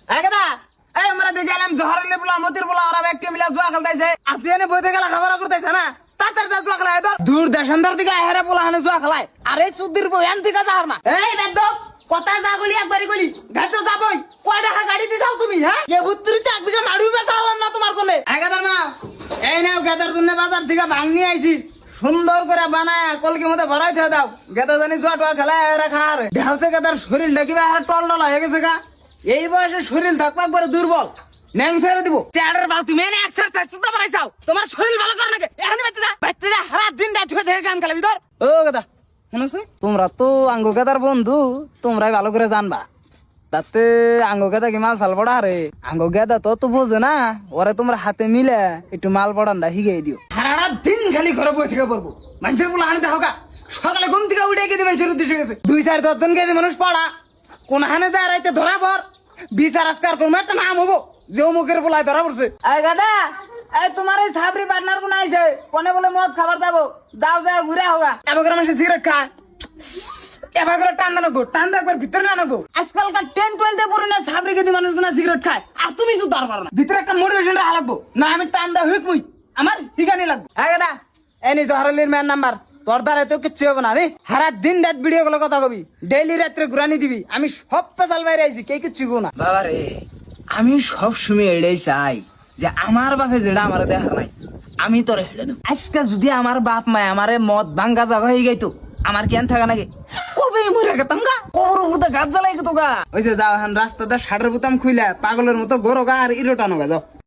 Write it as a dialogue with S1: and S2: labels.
S1: একদা এই আমরা দেখে এলাম জহরলে বলা মতির বলা ওরা ব্যক্তি মিলা জুয়া খেলতেছে আর তুই এনে বইতে গেলা খাবার করতেছে না তাড়াতাড়ি যা জুয়া খেলায় তোর দূর দেশান্তর দিকে হেরে বলা হানে জুয়া খেলায় আরে চুদ্দির বই এন দিকে যাহার না এই বেদব কথা যা গলি একবারই গলি ঘাট তো যাবই কয় টাকা গাড়ি দিছাও তুমি হ্যাঁ এ বুত্রিতে এক বিঘা মাড়ু বেচালাম না তোমার জন্য একদা মা এই নাও গেদার জন্য বাজার থেকে ভাঙনি আইছি সুন্দর করে বানায় কলকে মধ্যে ভরাই থে দাও গেদা জানি জুয়া টুয়া খেলায় রাখা আর ঢেউছে গেদার শরীর ডাকিবে আর টল টল হয়ে গেছে গা এই বয়সে শরীর থাকবা একবারে দুর্বল ন্যাং ছেড়ে দিব চেয়ারের বাল তুমি এনে এক্সারসাইজ তো বানাইছাও তোমার শরীর ভালো করে নাকি এখানে বাচ্চা যা সারা দিন রাত ধরে থেকে কাম খেলাবি তোর ও গেদা শুনছি তোমরা তো আঙ্গু গেদার বন্ধু তোমরাই ভালো করে জানবা তাতে আঙ্গু গেদা কি মাল সাল পড়া রে আঙ্গু গেদা তো বোঝে না ওরে তোমরা হাতে মিলে একটু মাল পড়ানটা হিগাই দিও সারাটা দিন খালি ঘরে বই থেকে পড়বো মানুষের বলে হানে দেখো সকালে ঘুম থেকে উঠে গিয়ে মানুষের উদ্দেশ্যে গেছে 2-4 জন গেছে মানুষ পড়া কোন হানে যায় রাইতে ধরা পর বিচার আজকার করবো একটা নাম হবো যে অমুকের বলাই ধরা পড়ছে এই গাদা এই তোমার এই সাবরি পার্টনার কোন আইছে কোনে বলে মদ খাবার যাবো দাও যা ঘুরে হোগা এবার মানুষ সিগারেট খায় এবার করে টান্দা নেবো টান্দা একবার ভিতরে না নেবো আজকালকার 10-12 এ পড়ে না সাবরি কেদি মানুষ কোন সিগারেট খায় আর তুমি শুধু দাঁড় পারো না ভিতরে একটা মোটিভেশন রাখা লাগবো না আমি টান্দা হুইক মুই আমার ঠিকানি লাগবে এই গাদা এই নি জহরলির ম্যান নাম্বার তোর দ্বারা তো কিচ্ছু হবে না রে সারা দিন রাত ভিডিও গুলো কথা কবি ডেইলি রাত্রে ঘুরানি দিবি আমি সব পেশাল বাইরে আইছি কে কিচ্ছু গো না বাবা রে আমি সব সময় এড়াই চাই যে আমার বাপে যেটা আমার দেখার নাই আমি তোরে হেঁটে দেব আজকে যদি আমার বাপ মায় আমারে মদ ভাঙ্গা জাগা হয়ে গাইতো আমার কেন থাকা নাকি কবে মরে গেতাম গা কবর উপরে গাছ জ্বালাই গেতো গা ওই যে যাও রাস্তাতে শাটার বুতাম খুইলা পাগলের মতো গরো গা আর ইরোটানো গা যাও